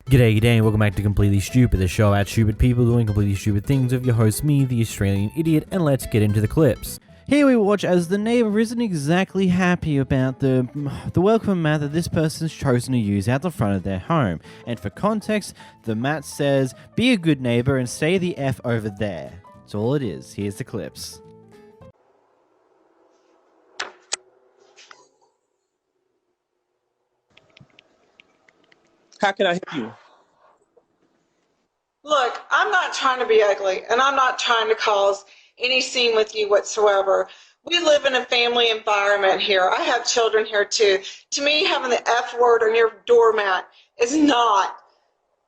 G'day, and welcome back to Completely Stupid, the show about stupid people doing completely stupid things with your host, me, the Australian idiot, and let's get into the clips. Here we watch as the neighbor isn't exactly happy about the welcome mat that this person's chosen to use out the front of their home. And for context, the mat says, "Be a good neighbor and stay the F over there." That's all it is. Here's the clips. How can I help you? Look, I'm not trying to be ugly, and I'm not trying to cause any scene with you whatsoever. We live in a family environment here. I have children here too. To me, having the F word on your doormat is not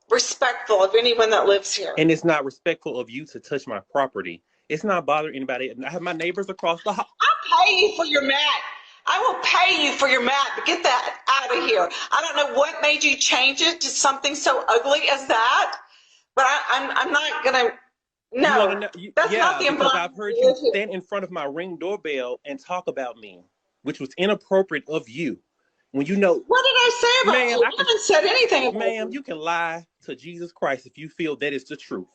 respectful of anyone that lives here. And it's not respectful of you to touch my property. It's not bothering anybody. I have my neighbors across the hall. I'll pay you for your mat. I will pay you for your mat, but get that out of here. I don't know what made you change it to something so ugly as that, but I'm not gonna. No, that's not the environment. Because I've heard you stand in front of my Ring doorbell and talk about me, which was inappropriate of you. When you know. What did I say about you? I haven't said anything about you. Ma'am, you can lie to Jesus Christ if you feel that is the truth.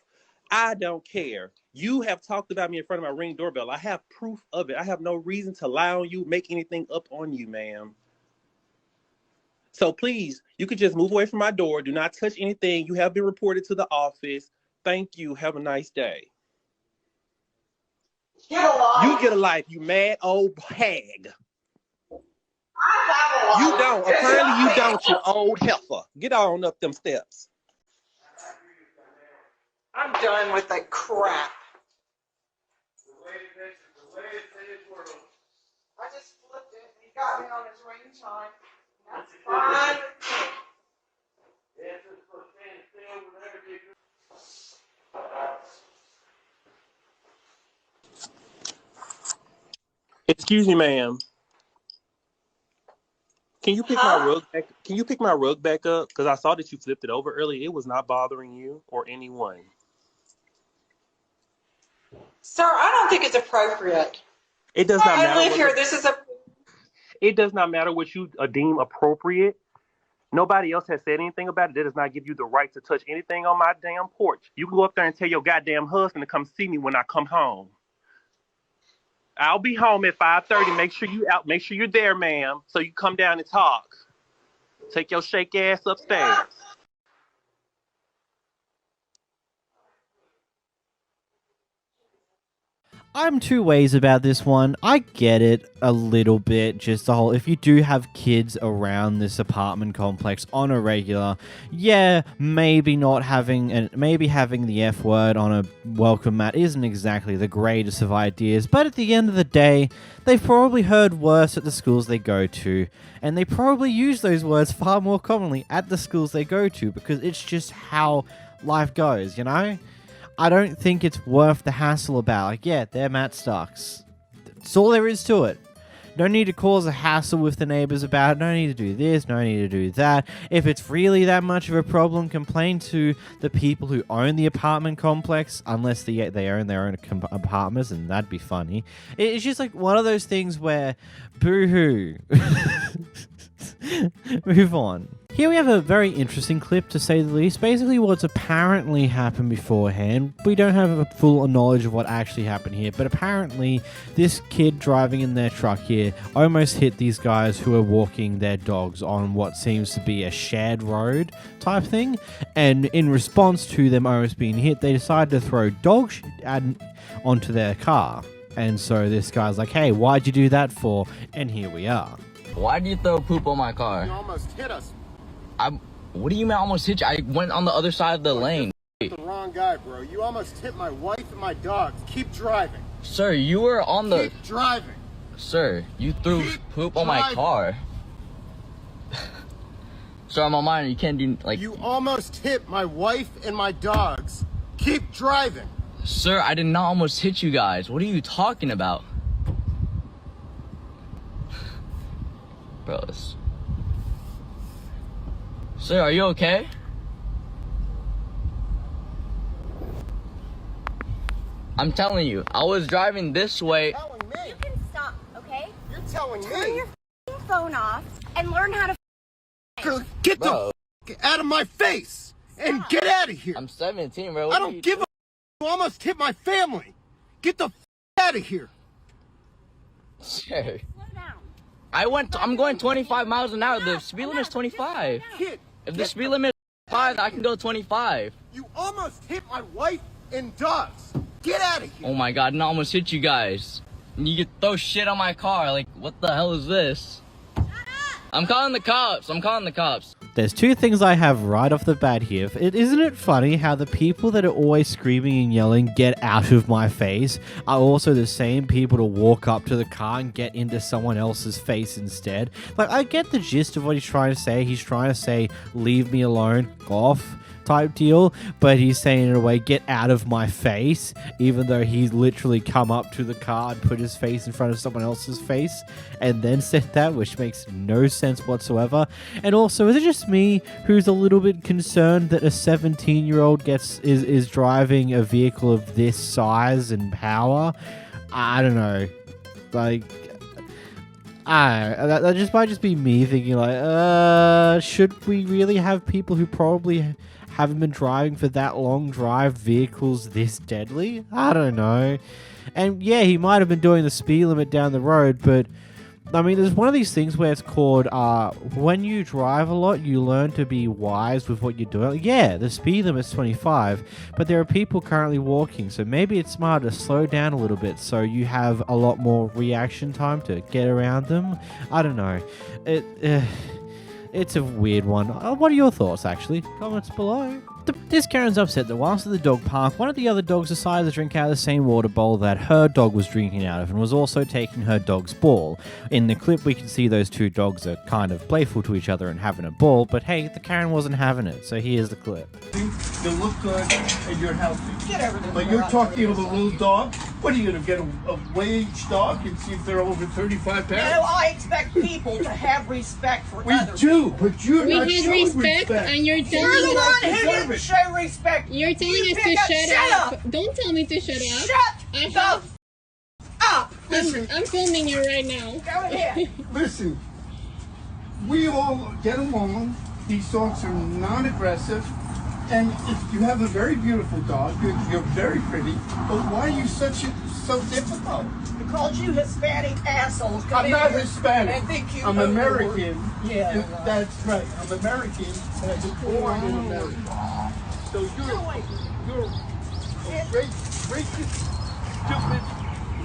I don't care. You have talked about me in front of my Ring doorbell. I have proof of it. I have no reason to lie on you, make anything up on you, ma'am. So please, you could just move away from my door. Do not touch anything. You have been reported to the office. Thank you. Have a nice day. Get a life. You get a life, you mad old hag. I have a life. You don't. Apparently you don't, you old heifer. Get on up them steps. I'm done with that crap. I just flipped it and he got me on his ring chime. That's fine. Excuse me, ma'am. Can you pick my rug back? Can you pick my rug back up? Because I saw that you flipped it over earlier. It was not bothering you or anyone. Sir, I don't think it's appropriate. It does not matter. I live here. This is a. It does not matter what you deem appropriate. Nobody else has said anything about it. That does not give you the right to touch anything on my damn porch. You can go up there and tell your goddamn husband to come see me when I come home. I'll be home at 5:30. Make sure you out. Make sure you're there, ma'am, so you come down and talk. Take your shake ass upstairs. I'm two ways about this one. I get it a little bit, just the whole, if you do have kids around this apartment complex on a regular, yeah, maybe having the F word on a welcome mat isn't exactly the greatest of ideas, but at the end of the day, they've probably heard worse at the schools they go to, and they probably use those words far more commonly at the schools they go to, because it's just how life goes, you know? I don't think it's worth the hassle about. Like, yeah, their mat sucks. That's all there is to it. No need to cause a hassle with the neighbors about it. No need to do this. No need to do that. If it's really that much of a problem, complain to the people who own the apartment complex, unless they own their own apartments, and that'd be funny. It's just like one of those things where, boo-hoo. Move on. Here we have a very interesting clip, to say the least. Basically what's apparently happened beforehand. We don't have a full knowledge of what actually happened here, but apparently this kid driving in their truck here almost hit these guys who are walking their dogs on what seems to be a shared road type thing, and in response to them almost being hit, they decided to throw dog shit onto their car. And so this guy's like, hey, why'd you do that for? And here we are. Why'd you throw poop on my car? You almost hit us. What do you mean almost hit you? I went on the other side of the lane. You're the wrong guy, bro. You almost hit my wife and my dogs. Keep driving. Sir, you were on the... Keep driving. Sir, you threw poop on my car. Sir, I'm on mine. You can't do, like... You almost hit my wife and my dogs. Keep driving. Sir, I did not almost hit you guys. What are you talking about? Bro, Sir, are you okay? I'm telling you, I was driving this way. You're telling me. You can stop, okay? You're telling Turn me. your phone off and learn how to Get the out of my face. and get out of here. I'm 17, bro. I don't give a. You almost hit my family. Get the out of here. Sure. I'm going 25 miles an hour. The speed limit is 25. Kid, If the speed limit is 5, I can go 25. you almost hit my wife and dogs. Get out of here. Oh my god, and I almost hit you guys. And you could throw shit on my car. Like, what the hell is this? I'm calling the cops. I'm calling the cops. There's two things I have right off the bat here. Isn't it funny how the people that are always screaming and yelling, "Get out of my face," are also the same people to walk up to the car and get into someone else's face instead? Like, I get the gist of what he's trying to say. He's trying to say, "Leave me alone, off," type deal, but he's saying in a way, "Get out of my face," even though he's literally come up to the car and put his face in front of someone else's face and then said that, which makes no sense whatsoever. And also, is it just me who's a little bit concerned that a 17-year-old is driving a vehicle of this size and power? I don't know. Like, that just might just be me thinking like, should we really have people who probably haven't been driving for that long drive vehicles this deadly? I don't know. And yeah, he might have been doing the speed limit down the road, but I mean, there's one of these things where it's called, when you drive a lot, you learn to be wise with what you're doing. Yeah, the speed limit's 25, but there are people currently walking, so maybe it's smart to slow down a little bit so you have a lot more reaction time to get around them. I don't know. It's a weird one. What are your thoughts, actually? Comments below. This Karen's upset that whilst at the dog park, one of the other dogs decided to drink out of the same water bowl that her dog was drinking out of and was also taking her dog's ball. In the clip, we can see those two dogs are kind of playful to each other and having a ball, but hey, the Karen wasn't having it, so here's the clip. You look good and you're healthy. But you're talking of a little dog? What are you going to get, a wage dog and see if they're over 35 pounds? No, I expect people to have respect for We others. do, but you're We not had showing respect, and you're You're telling the us one who didn't show respect. you're telling You us to pick up- shut up. Don't tell me to shut up. Shut I the have- up. Listen, I'm filming you right now. Go ahead. listen. We all get along. These dogs are non-aggressive. And if you have a very beautiful dog, you're very pretty, but why are you so difficult? Because you Hispanic assholes come I'm in not here Hispanic. and think you I'm know American. more. Yeah. That's right. I'm American, and I was born in America. So you're a great, stupid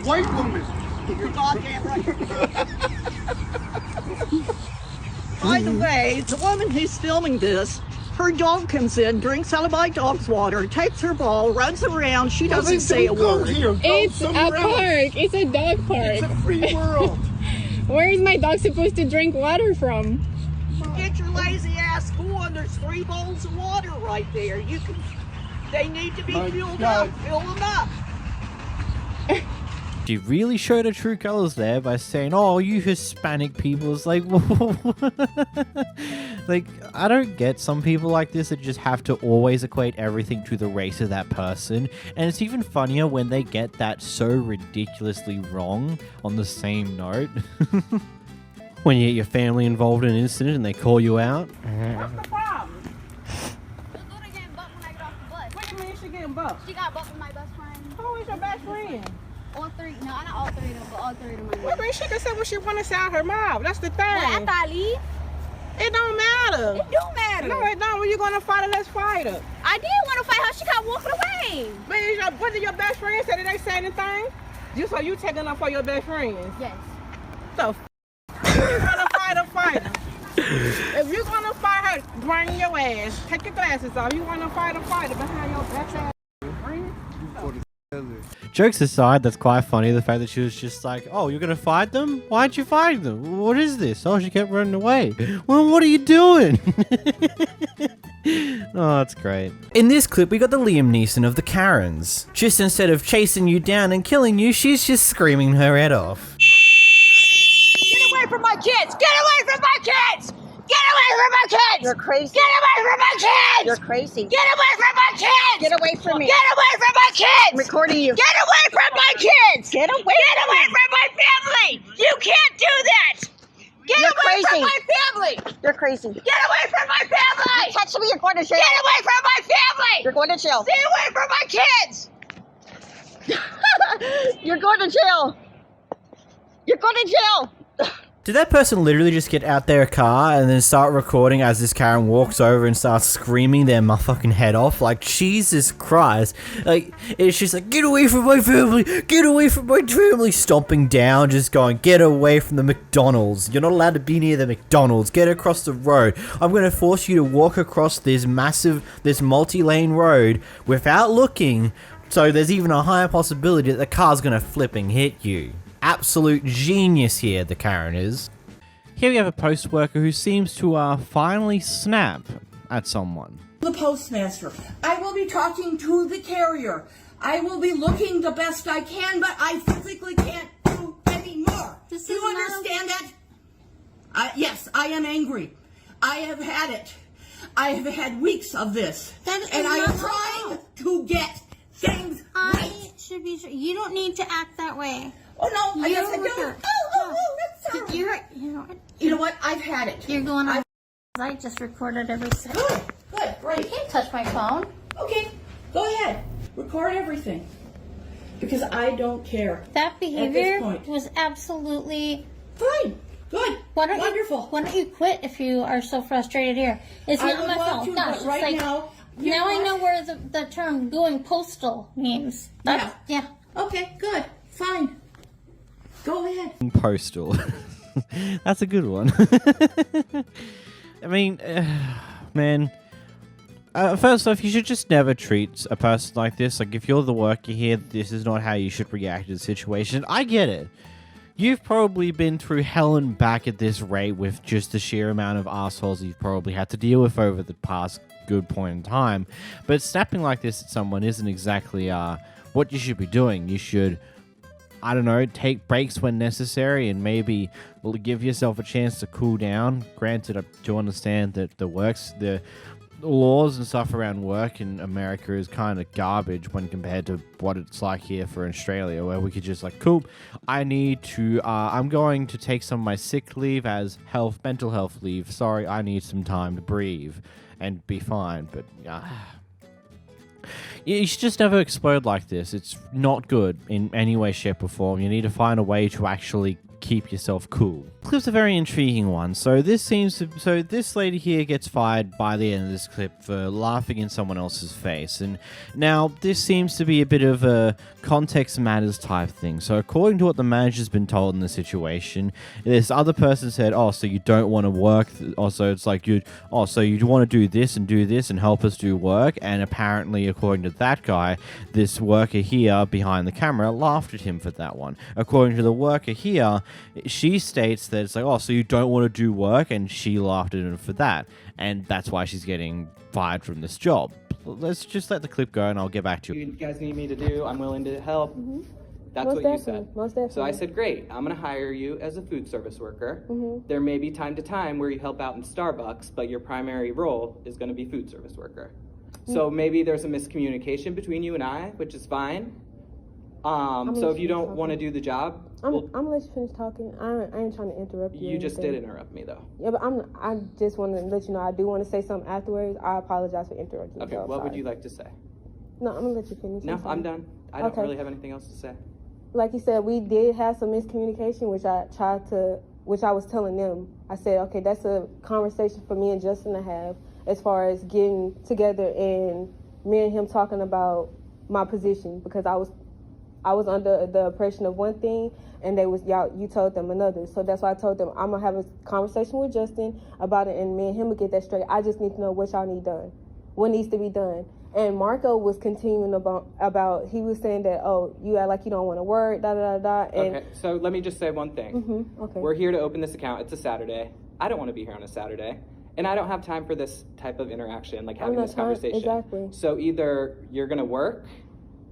white woman. You're goddamn right. By the way, the woman who's filming this, her dog comes in, drinks out of my dog's water, takes her ball, runs around. She doesn't say a Go word. here. Go It's a somewhere else. park. It's a dog It's a park. free world. Where is my dog supposed to drink water from? Get your lazy ass going. There's 3 bowls of water right there. They need to be My filled God. up. Fill them up. She really showed her true colors there by saying, "Oh, you Hispanic people." It's like, like, I don't get some people like this that just have to always equate everything to the race of that person. And it's even funnier when they get that so ridiculously wrong on the same note. When you get your family involved in an incident and they call you out. What's the problem? She'll go to getting bucked when I get off the bus. What do you mean she getting bucked? She got bucked with my best friend. Who is your best friend? All 3, no, not all 3 of them, but all 3 of them. What do you mean she can say what she want to say out her mouth? That's the thing. Well, after I leave, It don't matter. it do matter. No, it don't. When you gonna fight her, let's fight her. I did want to fight her. She kept walking away. But what did your best friend say? Did they say anything? Just so you taking up for your best friends? Yes. So, if you're gonna fight her, fight her. If you're gonna fight her, bring your ass. Take your glasses off. You wanna fight her, fight her behind your back ass. Jokes aside, that's quite funny, the fact that she was just like, "Oh, you're gonna fight them? Why'd you fight them? What is this?" Oh, she kept running away. Well, what are you doing? Oh, that's great. In this clip, we got the Liam Neeson of the Karens. Just instead of chasing you down and killing you, she's just screaming her head off. Get away from my kids! Get away from my kids! Get away from my kids! You're crazy. Get away from my kids! You're crazy. Get away from my kids! Get away from me. Get away from my kids! I'm recording you. Get away from my kids! Get away Get from away me. from my family! You can't do that! Get You're away from crazy. my family! You're crazy. Get away from my family! Touch me, you're going to jail. Get away from family! You're going to jail. Stay away from my kids! You're going to jail. You're going to jail. Did that person literally just get out their car and then start recording as this Karen walks over and starts screaming their motherfucking head off? Like, Jesus Christ. Like, it's just like, get away from my family! Get away from my family! Stomping down, just going, get away from the McDonald's. You're not allowed to be near the McDonald's. Get across the road. I'm gonna force you to walk across this multi-lane road without looking, so there's even a higher possibility that the car's gonna flip and hit you. Absolute genius here, the Karen is. Here we have a post worker who seems to finally snap at someone. The postmaster. I will be talking to the carrier. I will be looking the best I can, but I physically can't do any more. Do you understand that? Yes, I am angry. I have had it. I have had weeks of this. And I am trying to get things right. Should be. You don't need to act that way. Oh no, I guess I don't. That's sorry. You know what? I've had it. You're going on. I just recorded everything. Good, great. You can't touch my phone. Okay, go ahead. Record everything. Because I don't care. That behavior At this point. was absolutely fine. Good. Wonderful. Why don't you quit if you are so frustrated here? It's I not would my love fault. to, Gosh, but it's right like, now I know where the term going postal means. Yeah. Okay, good. Fine. Go ahead. Postal. That's a good one. I mean, man. First off, you should just never treat a person like this. Like, if you're the worker here, this is not how you should react to the situation. I get it. You've probably been through hell and back at this rate with just the sheer amount of assholes you've probably had to deal with over the past good point in time. But snapping like this at someone isn't exactly what you should be doing. You should, I don't know, take breaks when necessary and maybe give yourself a chance to cool down. Granted, I do understand that the laws and stuff around work in America is kind of garbage when compared to what it's like here for Australia, where we could just like, cool, I'm going to take some of my sick leave as mental health leave. Sorry, I need some time to breathe and be fine. But you should just never explode like this. It's not good in any way, shape, or form. You need to find a way to actually keep yourself cool. This clip's a very intriguing one. So this lady here gets fired by the end of this clip for laughing in someone else's face. And now this seems to be a bit of a context matters type thing. So according to what the manager's been told in the situation, this other person said, oh, so you don't want to work. Also, it's like so you want to do this and help us do work. And apparently, according to that guy, this worker here behind the camera laughed at him for that one. According to the worker here, she states that it's like, oh, so you don't want to do work, and she laughed at him for that, and that's why she's getting fired from this job. Let's just let the clip go, and I'll get back to you. You guys need me to do, I'm willing to help. Mm-hmm. That's Most what definitely. you said. Most definitely. So I said, great, I'm going to hire you as a food service worker. Mm-hmm. There may be time to time where you help out in Starbucks, but your primary role is going to be food service worker. So maybe there's a miscommunication between you and I, which is fine. So if you don't want to do the job, I'm gonna let you finish talking. I ain't trying to interrupt you. You just did interrupt me though. Yeah, but I just want to let you know I do want to say something afterwards. I apologize for interrupting. Okay, what would you like to say? No, I'm gonna let you finish. No, I'm done. I don't really have anything else to say. Like you said, we did have some miscommunication, which I was telling them. I said, okay, that's a conversation for me and Justin to have as far as getting together and me and him talking about my position, because I was under the impression of one thing, and you told them another. So that's why I told them I'm gonna have a conversation with Justin about it, and me and him will get that straight. I just need to know what y'all need done, what needs to be done. And Marco was continuing about he was saying that, oh, you act like you don't want to work, da da da da. And okay, so let me just say one thing. Mm-hmm, okay. We're here to open this account. It's a Saturday. I don't want to be here on a Saturday. And I don't have time for this type of interaction, like having this conversation. Exactly. So either you're going to work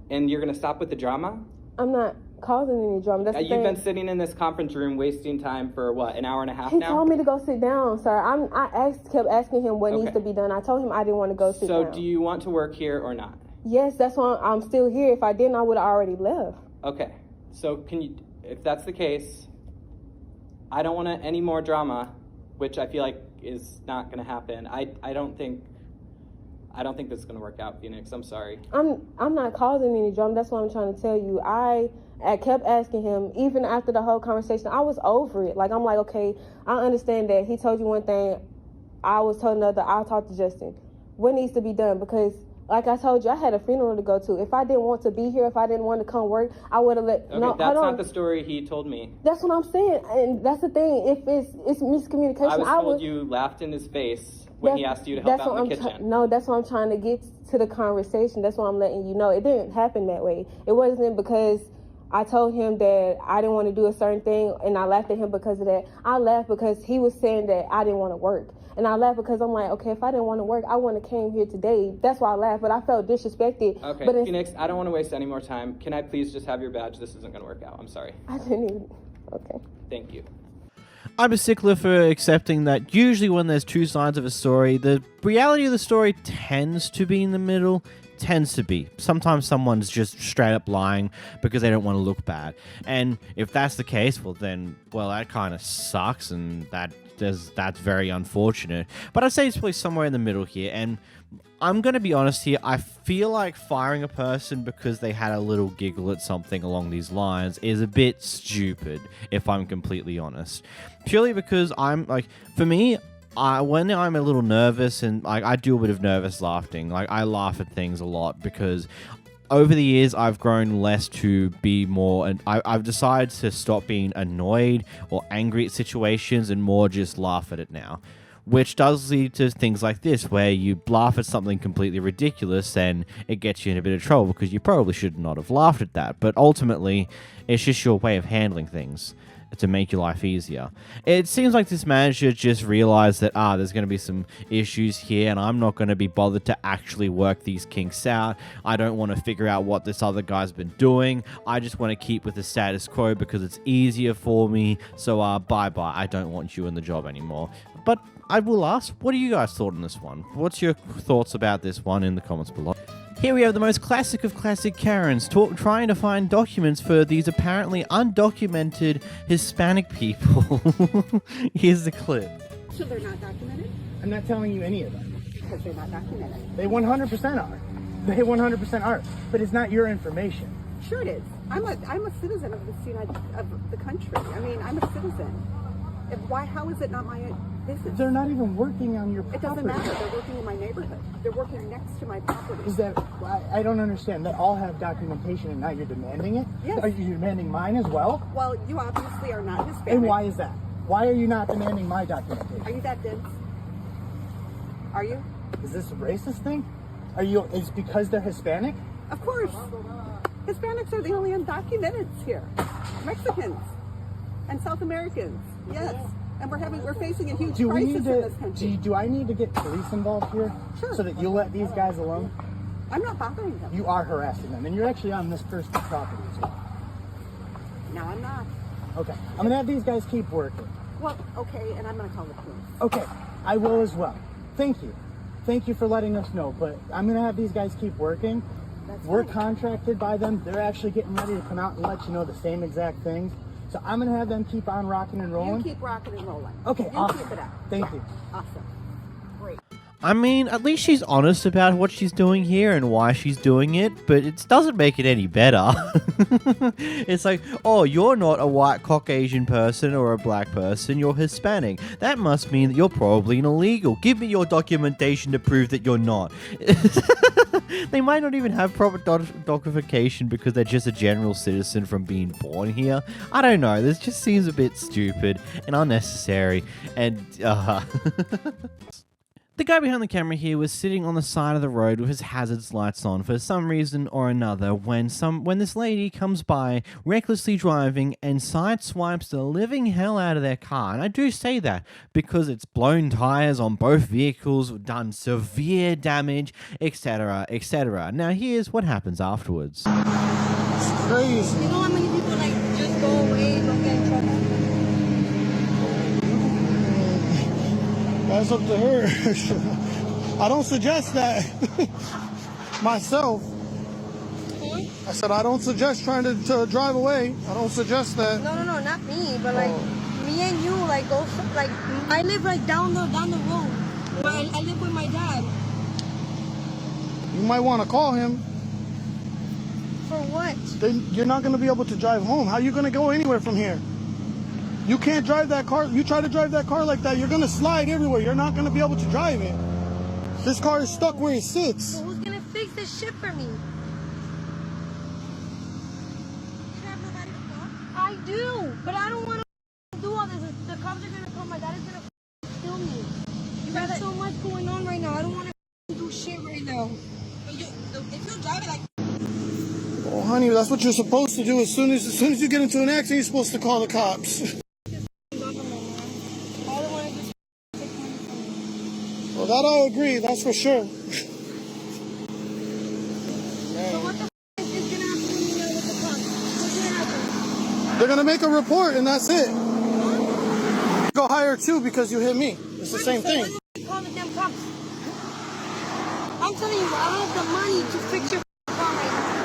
and you're going to stop with the drama. I'm not causing any drama. That's the You've thing. been sitting in this conference room wasting time for what, an hour and a half He now? told me to go sit down, sir. I kept asking him what needs to be done. I told him I didn't want to go sit down. So do you want to work here or not? Yes, that's why I'm still here. If I didn't, I would have already left. Okay. So if that's the case, I don't want any more drama, which I feel like is not going to happen. I I don't think this is going to work out, Phoenix. I'm sorry. I'm not causing any drama. That's what I'm trying to tell you. I kept asking him, even after the whole conversation, I was over it. Like, I'm like, okay, I understand that he told you one thing, I was told another. I'll talk to Justin. What needs to be done? Because, like I told you, I had a funeral to go to. If I didn't want to be here, if I didn't want to come work, I would have let. Okay, no, that's hold on. not the story he told me. That's what I'm saying, and that's the thing. If it's miscommunication, I was told you laughed in his face when he asked you to help out in the kitchen. No, that's what I'm trying to get to the conversation. That's what I'm letting you know. It didn't happen that way. It wasn't because I told him that I didn't want to do a certain thing, and I laughed at him because of that. I laughed because he was saying that I didn't want to work. And I laughed because I'm like, okay, if I didn't want to work, I wouldn't have came here today. That's why I laughed, but I felt disrespected. Okay, but Phoenix, I don't want to waste any more time. Can I please just have your badge? This isn't going to work out. I'm sorry. I didn't even. Okay. Thank you. I'm a stickler for accepting that usually when there's two sides of a story, the reality of the story tends to be in the middle. Tends to be. Sometimes someone's just straight up lying because they don't want to look bad. And if that's the case, well, that kind of sucks, and that's very unfortunate. But I'd say it's probably somewhere in the middle here. And I'm going to be honest here. I feel like firing a person because they had a little giggle at something along these lines is a bit stupid, if I'm completely honest. Purely because for me, when I'm a little nervous, and I do a bit of nervous laughing, I laugh at things a lot because over the years I've grown less to be more, and I've decided to stop being annoyed or angry at situations and more just laugh at it now. Which does lead to things like this, where you laugh at something completely ridiculous and it gets you in a bit of trouble because you probably should not have laughed at that. But ultimately, it's just your way of handling things to make your life easier. It seems like this manager just realized that, there's going to be some issues here and I'm not going to be bothered to actually work these kinks out. I don't want to figure out what this other guy's been doing. I just want to keep with the status quo because it's easier for me. So, bye-bye. I don't want you in the job anymore. But I will ask, what do you guys thought on this one? What's your thoughts about this one in the comments below? Here we have the most classic of classic Karens trying to find documents for these apparently undocumented Hispanic people. Here's the clip. So they're not documented? I'm not telling you any of that. Because they're not documented. They 100% are. They 100% are. But it's not your information. Sure it is. I'm a citizen of the country. I mean, I'm a citizen. How is it not my business? They're not even working on your property. It doesn't matter. They're working in my neighborhood. They're working next to my property. Is that, I don't understand. They all have documentation and now you're demanding it? Yes. Are you demanding mine as well? Well, you obviously are not Hispanic. And why is that? Why are you not demanding my documentation? Are you that dense? Are you? Is this a racist thing? Is because they're Hispanic? Of course. Hispanics are the only undocumented here. Mexicans and South Americans. Yes. And we're facing a huge crisis in this country. Do I need to get police involved here? Sure. So that you'll let these guys alone? I'm not bothering them. You are harassing them, and you're actually on this person's property as well. No, I'm not. Okay. I'm going to have these guys keep working. Well, okay, and I'm going to call the police. Okay. I will as well. Thank you. Thank you for letting us know, but I'm going to have these guys keep working. We're contracted by them. They're actually getting ready to come out and let you know the same exact things. So I'm going to have them keep on rocking and rolling. You keep rocking and rolling. Okay, awesome. Keep it up. Thank you. Awesome. Great. I mean, at least she's honest about what she's doing here and why she's doing it, but it doesn't make it any better. It's like, oh, you're not a white Caucasian person or a black person, you're Hispanic. That must mean that you're probably an illegal. Give me your documentation to prove that you're not. They might not even have proper documentation because they're just a general citizen from being born here. I don't know. This just seems a bit stupid and unnecessary. And, The guy behind the camera here was sitting on the side of the road with his hazards lights on for some reason or another when this lady comes by recklessly driving and sideswipes the living hell out of their car. And I do say that because it's blown tires on both vehicles, done severe damage, etc., etc. Now here's what happens afterwards. It's crazy. You know how many people just go away, don't get in trouble? That's up to her. I don't suggest that myself. I said I don't suggest trying to drive away. I don't suggest that. No, not me, but me and you go I live down the road. I live with my dad. You might want to call him. For what? Then you're not going to be able to drive home. How are you going to go anywhere from here? You can't drive that car. You try to drive that car like that, you're going to slide everywhere. You're not going to be able to drive it. This car is stuck where it sits. So who's gonna fix this shit for me? You have nobody to call? I do, but I don't want to do all this. The cops are gonna come. My dad is gonna kill me. You got so much going on right now. I don't want to do shit right now. But if you drive it like. Oh, honey, that's what you're supposed to do. As soon as you get into an accident, you're supposed to call the cops. Well, that I agree. That's for sure. So what the is gonna happen when you know with the cops? What's gonna happen? They're gonna make a report, and that's it. Go hire two because you hit me. It's the same thing. Call the damn cops. I'm telling you, I don't have the money to fix your car right now.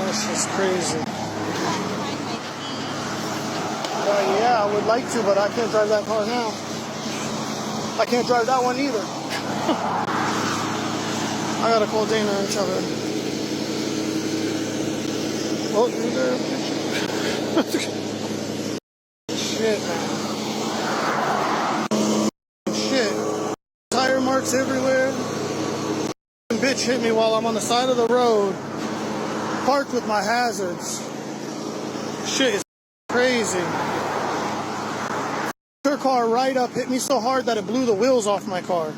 That's just crazy. Yeah, I would like to, but I can't drive that car now. I can't drive that one either. I gotta call Dana and tell her. Oh, you're there. Shit, man. Shit. Tire marks everywhere. Bitch hit me while I'm on the side of the road. Parked with my hazards. Shit is crazy. Her car right up, hit me so hard that it blew the wheels off my car.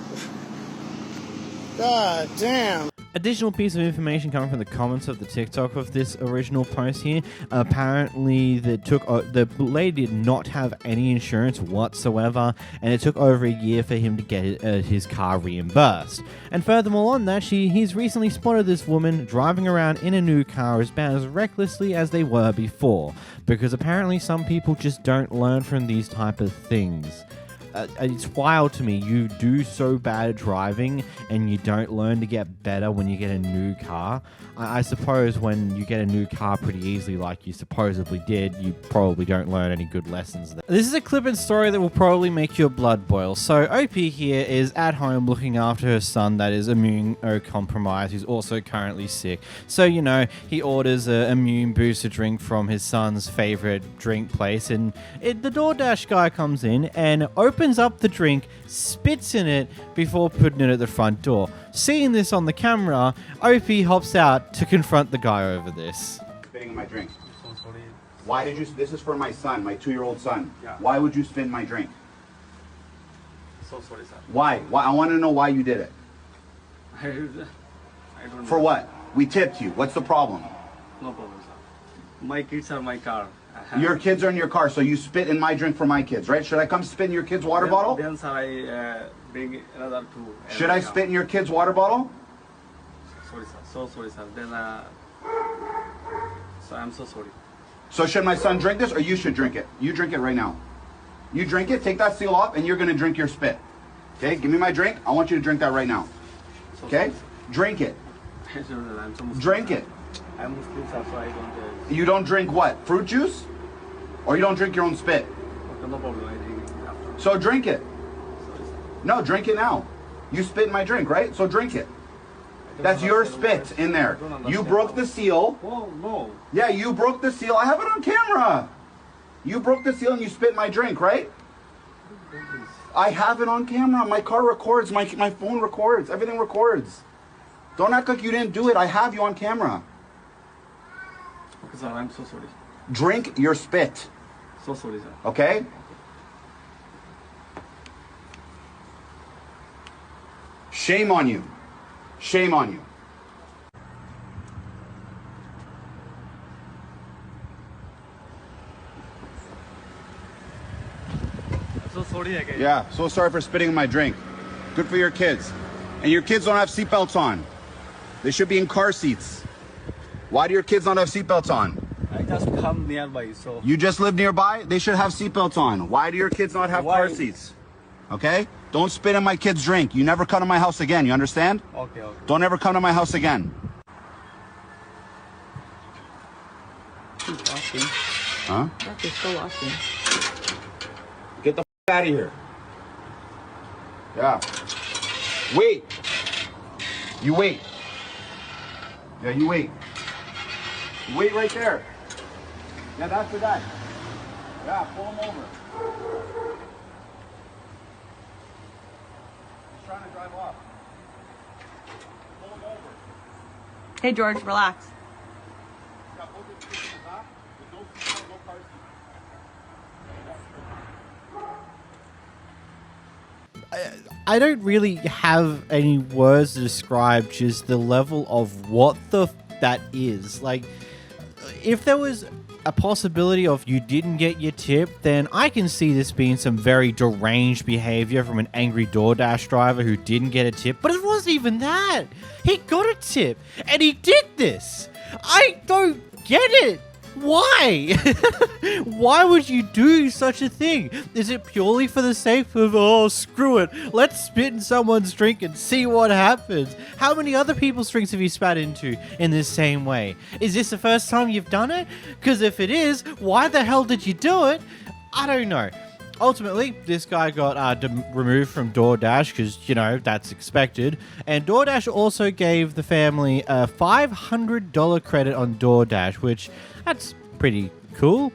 God damn. Additional piece of information coming from the comments of the TikTok of this original post here. Apparently, the lady did not have any insurance whatsoever, and it took over a year for him to get his car reimbursed. And furthermore on that, he's recently spotted this woman driving around in a new car about as recklessly as they were before, because apparently some people just don't learn from these type of things. It's wild to me. You do so bad at driving and you don't learn to get better when you get a new car. I suppose when you get a new car pretty easily like you supposedly did, you probably don't learn any good lessons there. This is a clip and story that will probably make your blood boil. So OP here is at home looking after her son that is immunocompromised, who's also currently sick. So, you know, he orders an immune booster drink from his son's favorite drink place, and the DoorDash guy comes in and opens up the drink, spits in it before putting it at the front door. Seeing this on the camera, OP hops out to confront the guy over this. Spitting in my drink. So sorry. Why did you? This is for my son, my 2-year-old son. Yeah. Why would you spit in my drink? So sorry, sir. Why? I want to know why you did it. I don't know. For what? We tipped you. What's the problem? No problem, sir. My kids are my car. Your kids are in your car, so you spit in my drink for my kids, right? Should I come spit in your kid's water bottle? Then, sir, I bring another two. Should I spit in your kid's water bottle? Sorry, sir. So sorry, sir. Then, so I'm so sorry. So should my son drink this, or you should drink it? You drink it right now. You drink it, take that seal off, and you're going to drink your spit. Okay, give me my drink. I want you to drink that right now. Okay? Drink it. Drink it. I'm Muslim, sir, so I don't... You don't drink what? Fruit juice? Or you don't drink your own spit? Okay, no problem. I drink it after. So drink it. No, drink it now. You spit in my drink, right? So drink it. That's your spit in there. You broke the seal. Oh, no. Yeah, you broke the seal. I have it on camera. You broke the seal and you spit in my drink, right? I have it on camera. My car records. My phone records. Everything records. Don't act like you didn't do it. I have you on camera. Okay, sir, I'm so sorry. Drink your spit. So sorry, sir. Okay? Shame on you. Shame on you. So sorry again. Yeah, so sorry for spitting in my drink. Good for your kids. And your kids don't have seatbelts on. They should be in car seats. Why do your kids not have seatbelts on? I just come nearby, so... You just live nearby? They should have seatbelts on. Why do your kids not have car seats? Okay? Don't spit in my kid's drink. You never come to my house again, you understand? Okay, okay. Don't ever come to my house again. He's asking. Huh? That is still asking. out of here. Yeah. Wait. You wait. Yeah, you wait. You wait right there. Yeah, that's the guy. Yeah, pull him over. He's trying to drive off. Pull him over. Hey, George, relax. Yeah, pull the seat to the top. With no seat, no car seat. I don't really have any words to describe just the level of what the that is. Like, if there was a possibility of you didn't get your tip, then I can see this being some very deranged behavior from an angry DoorDash driver who didn't get a tip. But it wasn't even that. He got a tip, and he did this. I don't get it. Why? Why would you do such a thing? Is it purely for the sake of, oh, screw it, let's spit in someone's drink and see what happens? How many other people's drinks have you spat into in this same way? Is this the first time you've done it? Because if it is, why the hell did you do it? I don't know. Ultimately, this guy got removed from DoorDash because, you know, that's expected. And DoorDash also gave the family a $500 credit on DoorDash, which that's pretty cool.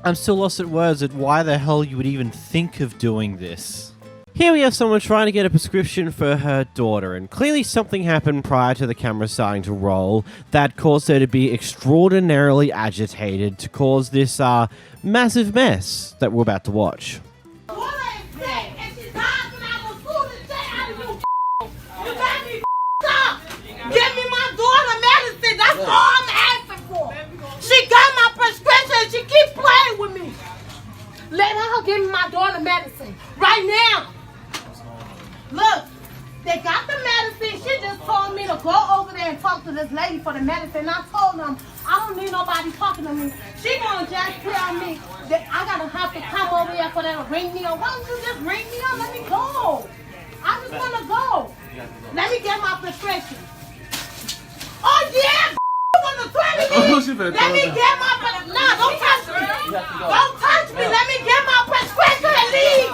I'm still lost at words at why the hell you would even think of doing this. Here we have someone trying to get a prescription for her daughter, and clearly something happened prior to the camera starting to roll that caused her to be extraordinarily agitated to cause this massive mess that we're about to watch. Give me my daughter medicine. That's all I'm asking for. She got my prescription. She keep playing with me. Let her give me my daughter medicine right now. Look, they got the medicine. She just told me to go over there and talk to this lady for the medicine. I told them I don't need nobody talking to me. She gonna just tell me that I gotta have to come over here for them to ring me up. Why don't you just ring me up? Let me go. I just wanna go. Let me get my prescription. Oh yeah, you wanna threaten me? Let me get my don't touch me. Don't touch me. Let me get my prescription and leave.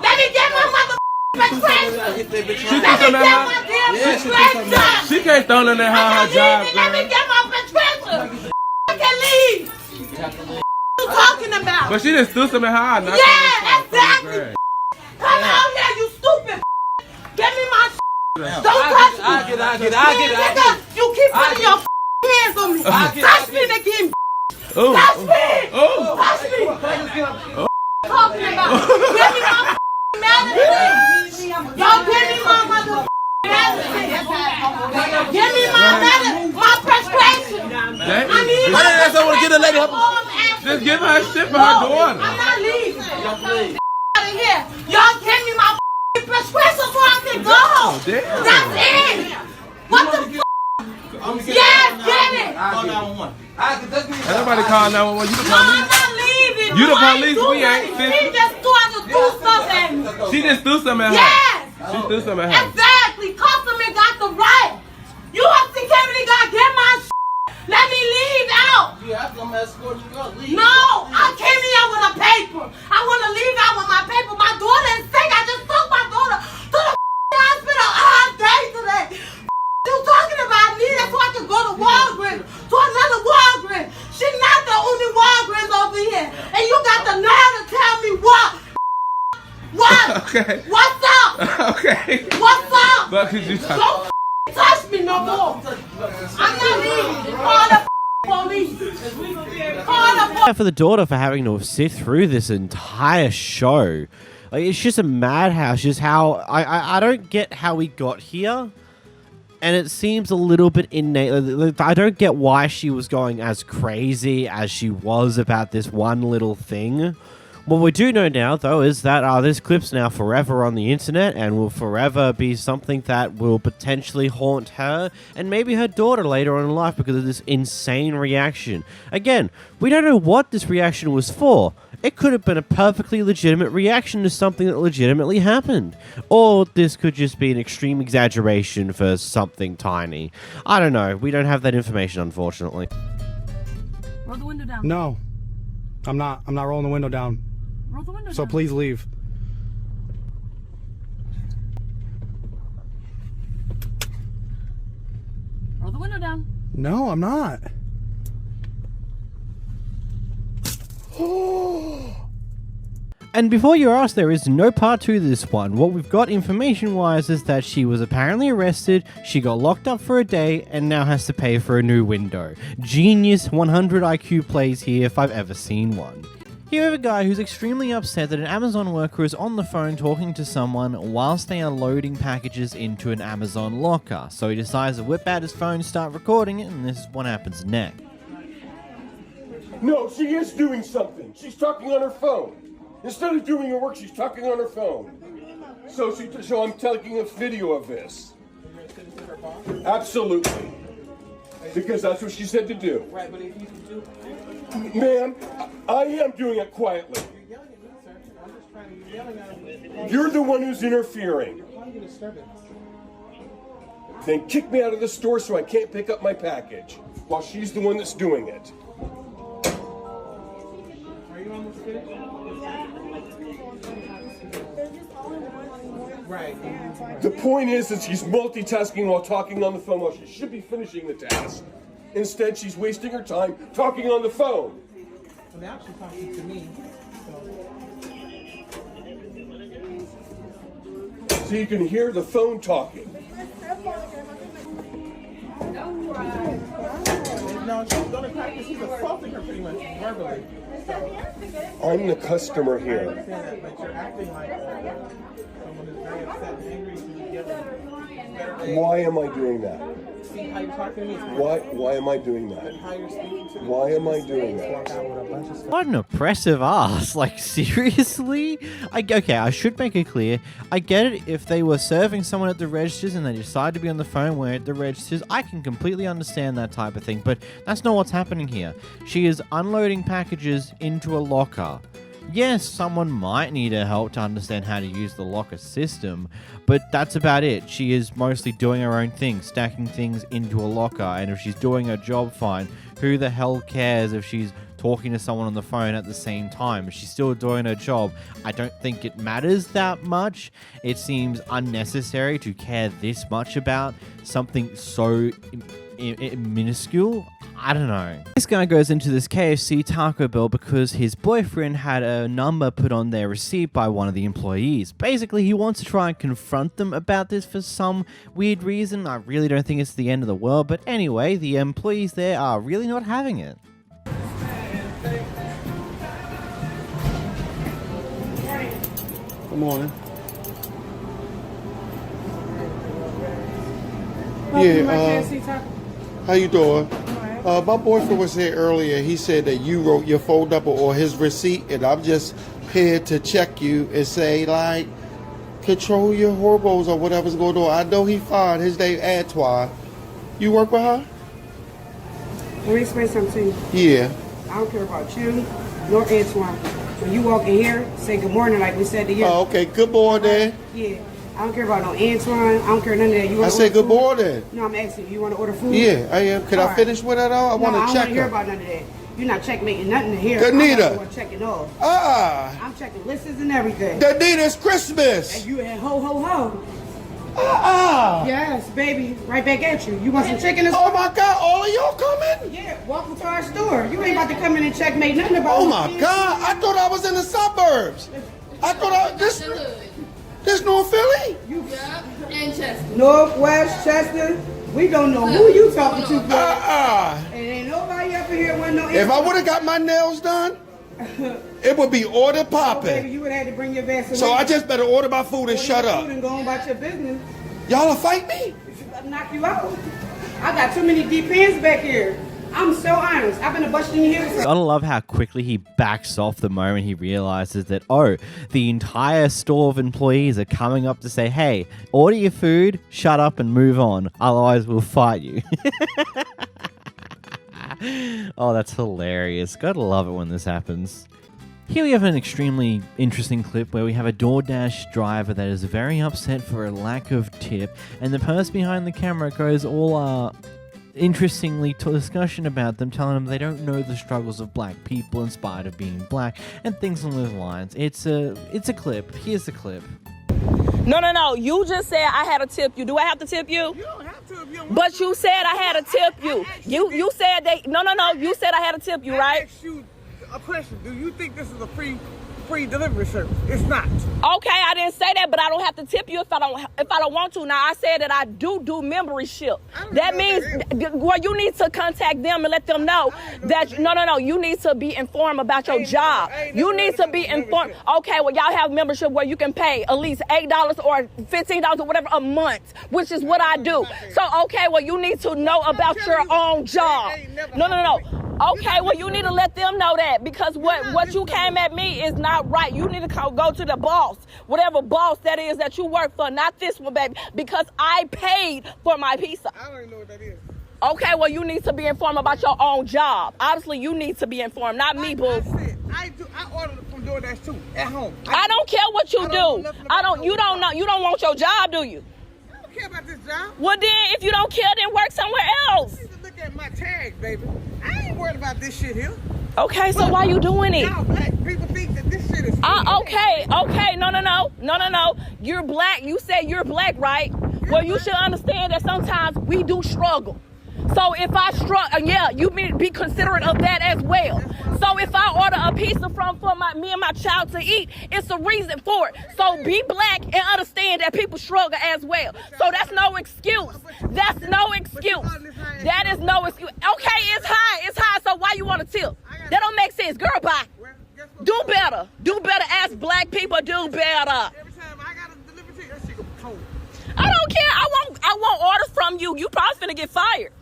Let me get my mother prescription. She can't throw in there her job. Let me get my prescription. I can leave. What you talking about? But she just threw some in her. Yeah, exactly. Come out here, you stupid. Give me my Don't touch me. I get it. You keep putting your hands on me. Touch me again. Touch me. Touch me. Talking about. Give me my medicine. Y'all give me my mother medicine. Give me my prescription. I need my prescription. I want to get a lady help. Just give her a shit for her daughter. I'm not leaving. Out of here. Y'all give me my prescription before I can go. Damn. That's it. What the f***? Yes, get it. Everybody call 911. You the police. No, I'm not leaving. You the No, I police. ain't We doing ain't. it. She just threw stuff at me. She just threw some at her. Yes. She threw some at her. Exactly. Customer got the right. You have security guard. Get my shit. Let me leave out. No, I came here with a paper. I want to leave out with my paper. My daughter is sick. I just took my daughter to the hospital all day today. You talking about me? That's why I can go to Walgreens, to another Walgreens. She's not the only Walgreens over here. And you got the nerve to tell me what? What? Okay. What's up? Okay. What's up? But could you Don't touch me no more. I'm not leaving. Call the police. Call the For the daughter for having to sit through this entire show. Like, it's just a madhouse. Just how I don't get how we got here. And it seems a little bit innate. I don't get why she was going as crazy as she was about this one little thing. What we do know now, though, is that this clip's now forever on the internet and will forever be something that will potentially haunt her and maybe her daughter later on in life because of this insane reaction. Again, we don't know what this reaction was for. It could have been a perfectly legitimate reaction to something that legitimately happened. Or this could just be an extreme exaggeration for something tiny. I don't know. We don't have that information, unfortunately. Roll the window down. No. I'm not rolling the window down. Roll the window So down. please leave. Roll the window down. No, I'm not. And before you ask, there is no part 2 to this one. What we've got information-wise is that she was apparently arrested, she got locked up for a day, and now has to pay for a new window. Genius 100 IQ plays here if I've ever seen one. Here we have a guy who's extremely upset that an Amazon worker is on the phone talking to someone whilst they are loading packages into an Amazon locker. So he decides to whip out his phone, start recording it, and this is what happens next. No, she is doing something. She's talking on her phone. Instead of doing her work, she's talking on her phone. So I'm taking a video of this. Absolutely. Because that's what she said to do. Right, but if you do... Ma'am, I am doing it quietly. You're the one who's interfering. Then kick me out of the store so I can't pick up my package while she's the one that's doing it. Are you almost finished? Right. The point is that she's multitasking while talking on the phone while she should be finishing the task. Instead, she's wasting her time talking on the phone. Well, now she's talking to me. So you can hear the phone talking. No, she's going to practice. He's assaulting her pretty much verbally. I'm the customer I here. understand that, but you're acting like someone who's very upset and angry to be given. Why am I doing that? See how you're talking to me? Why am I doing that? How you're speaking to me? Why am I doing that? What an oppressive ass. Like, seriously? Okay, I should make it clear. I get it if they were serving someone at the registers and they decide to be on the phone when at the registers. I can completely understand that type of thing, but that's not what's happening here. She is unloading packages into a locker. Yes, someone might need her help to understand how to use the locker system, but that's about it. She is mostly doing her own thing, stacking things into a locker, and if she's doing her job fine, who the hell cares if she's talking to someone on the phone at the same time? She's still doing her job. I don't think it matters that much. It seems unnecessary to care this much about something so minuscule. I don't know. This guy goes into this KFC Taco Bell because his boyfriend had a number put on their receipt by one of the employees. Basically, he wants to try and confront them about this for some weird reason. I really don't think it's the end of the world, but anyway, the employees there are really not having it. Good morning. How you doing? My boyfriend was here earlier. He said that you wrote your phone number or his receipt, and I'm just here to check you and say, like, control your hormones or whatever's going on. I know he fine. His name Antoine. You work with her? Let me explain something to you. Yeah. I don't care about you nor Antoine. When you walk in here, say good morning like we said to you. Oh, okay. Good morning. Yeah. I don't care about no Antoine. I don't care none of that. You I said good morning. No, I'm asking you. You want to order food? Yeah, I am. Can I finish with that all? I want to I don't check want to hear her. about none of that. You're not checkmating nothing here. Danita. I'm checking off. I'm checking lists and everything. Danita, it's Christmas. And you and ho ho ho. Yes, baby. Right back at you. You want some chicken? Oh my God! All of y'all coming? Yeah. Welcome to our store. You ain't about to come in and checkmate nothing about. Oh my God! I thought I was in the suburbs. I thought this North Philly. Yeah, and Chester. Northwest Chester. We don't know who you talking to, bro. And ain't nobody up in here with no. If I would have got my nails done, it would be order popping. Baby, you would have had to bring your Vaseline. So I just better order my food and shut up. And go on about your business. Y'all will fight me? I'll knock you out. I got too many deep pants back here. I'm so honest. I've been busting your heels. Gotta love how quickly he backs off the moment he realizes that, oh, the entire store of employees are coming up to say, hey, order your food, shut up and move on, otherwise we'll fight you. Oh, that's hilarious. Gotta love it when this happens. Here we have an extremely interesting clip where we have a DoorDash driver that is very upset for a lack of tip, and the person behind the camera goes all, interestingly discussion about them, telling them they don't know the struggles of black people in spite of being black, and things along those lines. It's a clip. Here's the clip. No. You just said I had to tip you. Do I have to tip you? You don't have to if you don't. But you said I had to tip you. You said they. No. You said I had to tip you, right? I asked you a question. Do you think this is a free delivery service? It's not. Okay, I didn't say that, but I don't have to tip you if I don't want to. Now I said that I do membership. That means well, you need to contact them and let them know that no. You need to be informed about your job. You need to be informed. Okay, well y'all have membership where you can pay at least $8 or $15 or whatever a month, which is what I do. So okay, well you need to know about your own job. No. Okay, well, you need to let them know that, because what you came at me is not right. You need to go to the boss, whatever boss that is that you work for, not this one, baby, because I paid for my pizza. I don't even know what that is. Okay, well, you need to be informed about your own job. Obviously, you need to be informed, not me, boo. I ordered from DoorDash too, at home. I don't care what you do. You don't want your job, do you? I don't care about this job. Well, then, if you don't care, then work somewhere else. You need to look at my tag, baby. I ain't worried about this shit here. Okay, so why you doing it? Y'all black people think that this shit is okay, no. You're black. You said you're black, right? Well, you should understand that sometimes we do struggle. So if I struggle, you be considerate of that as well. So if I order a pizza for me and my child to eat, it's a reason for it. So be black and understand that people struggle as well. So that's no excuse. That's no excuse. That is no excuse. Okay, it's high. So why you want to tip? That don't make sense. Girl, bye. Do better. As black people, do better. Every time I got to deliver to you, that shit gonna be cold. I don't care. I won't order from you. You probably finna get fired.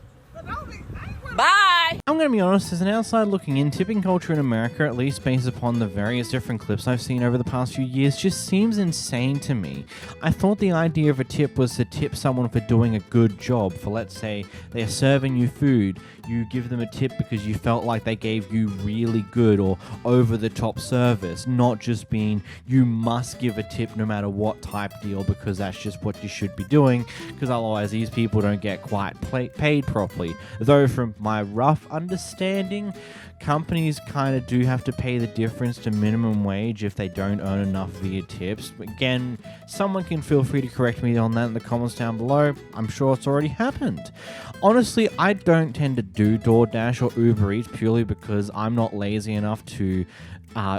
Bye. I'm going to be honest, as an outside looking in, tipping culture in America, at least based upon the various different clips I've seen over the past few years, just seems insane to me. I thought the idea of a tip was to tip someone for doing a good job. For, let's say, they're serving you food, you give them a tip because you felt like they gave you really good or over-the-top service, not just being you must give a tip no matter what type deal, because that's just what you should be doing, because otherwise these people don't get quite paid properly. Though from my rough understanding, companies kind of do have to pay the difference to minimum wage if they don't earn enough via tips. Again, someone can feel free to correct me on that in the comments down below. I'm sure it's already happened. Honestly, I don't tend to do DoorDash or Uber Eats purely because I'm not lazy enough to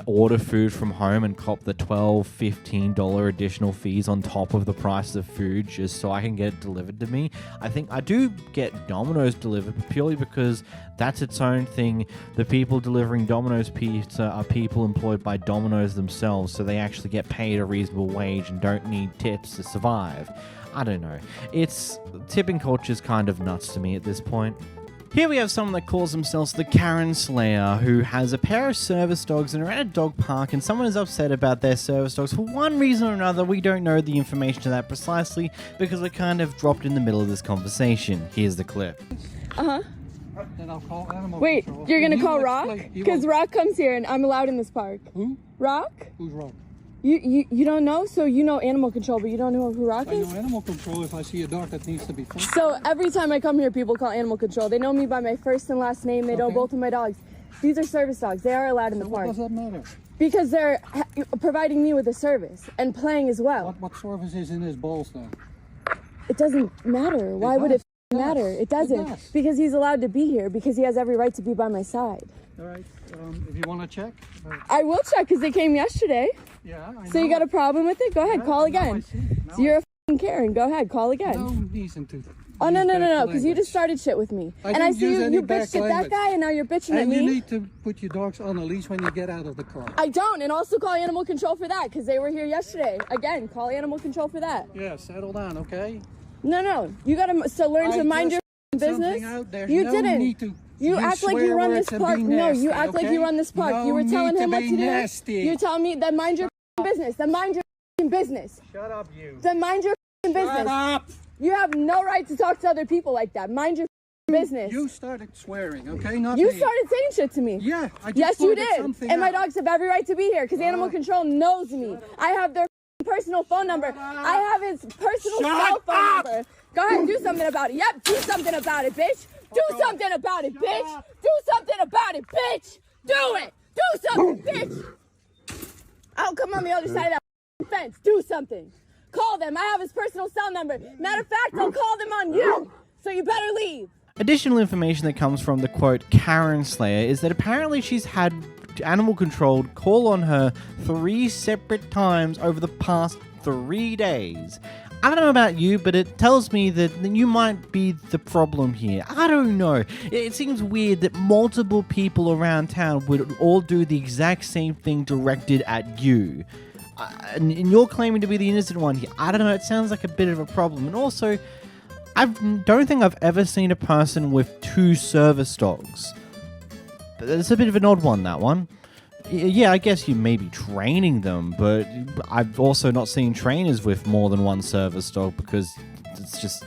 order food from home and cop the $12, $15 additional fees on top of the price of food just so I can get it delivered to me. I think I do get Domino's delivered purely because that's its own thing. The people delivering Domino's pizza are people employed by Domino's themselves, so they actually get paid a reasonable wage and don't need tips to survive. I don't know. Tipping culture's kind of nuts to me at this point. Here we have someone that calls themselves the Karen Slayer, who has a pair of service dogs and are at a dog park, and someone is upset about their service dogs for one reason or another. We don't know the information to that precisely because we're kind of dropped in the middle of this conversation. Here's the clip. Then I'll call animal Wait, control. you're gonna call Rock? Because Rock comes here and I'm allowed in this park. Who? Rock? Who's Rock? You don't know? So you know animal control, but you don't know who Rock is? I know animal control if I see a dog that needs to be fed. So every time I come here, people call animal control. They know me by my first and last name. They know both of my dogs. These are service dogs. They are allowed in the park. What does that matter? Because they're providing me with a service and playing as well. What service is in his balls then? It doesn't matter. Why would it matter? It doesn't. Because he's allowed to be here, because he has every right to be by my side. All right. If you want to check. I will check because they came yesterday. Yeah, I know. So you got a problem with it? Go ahead, call again. So you're a f***ing Karen. Go ahead, call again. No reason to. Oh, no, because you just started shit with me. And I see you bitched at that guy, and now you're bitching at me. And you need to put your dogs on a leash when you get out of the car. I don't, and also call animal control for that, because they were here yesterday. Again, call animal control for that. Yeah, settle down, okay? No, you got to learn to mind your business. You didn't. You act like you run this park. No, you act like you run this park. You were telling him what to do. You're telling me that mind your business. Then mind your business. Shut up, you. Then mind your business. Shut up. You have no right to talk to other people like that. Mind your business. You started swearing, okay? Not you me. started saying shit to me. Yeah, I just yes, you pointed did. And my dogs have every right to be here because animal control knows me. I have their personal phone number. I have his personal cell phone number. Go ahead, do something about it. Yep, do something about it, bitch. Do something about it, bitch! Do something about it, bitch! Do it! Do something, bitch! I'll come on the other side of that fence. Do something. Call them. I have his personal cell number. Matter of fact, I'll call them on you. So you better leave. Additional information that comes from the quote Karen Slayer is that apparently she's had animal control call on her 3 separate times over the past 3 days. I don't know about you, but it tells me that you might be the problem here. I don't know. It seems weird that multiple people around town would all do the exact same thing directed at you. And you're claiming to be the innocent one here. I don't know. It sounds like a bit of a problem. And also, I don't think I've ever seen a person with 2 service dogs. It's a bit of an odd one, that one. Yeah, I guess you may be training them, but I've also not seen trainers with more than 1 service dog because it's just,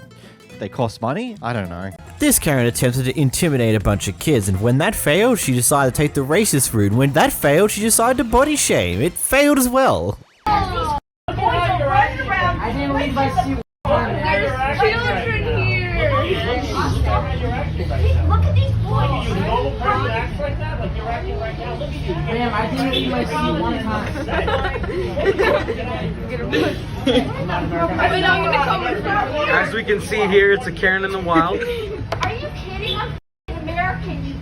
they cost money? I don't know. This Karen attempted to intimidate a bunch of kids, and when that failed, she decided to take the racist route, and when that failed, she decided to body shame. It failed as well. I didn't leave my seat. There's children here. Look at these boys. Ma'am, I didn't leave my seat one time. As we can see here, it's a Karen in the wild. Are you kidding? I'm American. You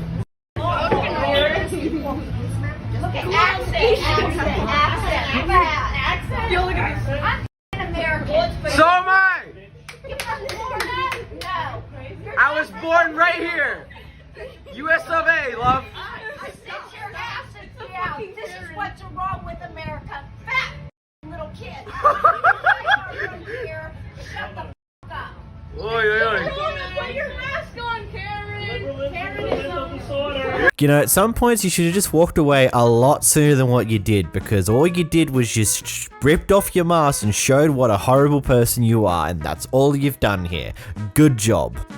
look at accent. Yo, look at this. I'm American. So am I. You from Florida? No. I was born right here. US of A, love. Sit your ass down. This is what's wrong with America. Fat little kid. Here. Shut the f up. Oy, oy, oy. Put your mask on, Karen. Karen is on. You know, at some points you should have just walked away a lot sooner than what you did, because all you did was just ripped off your mask and showed what a horrible person you are, and that's all you've done here. Good job.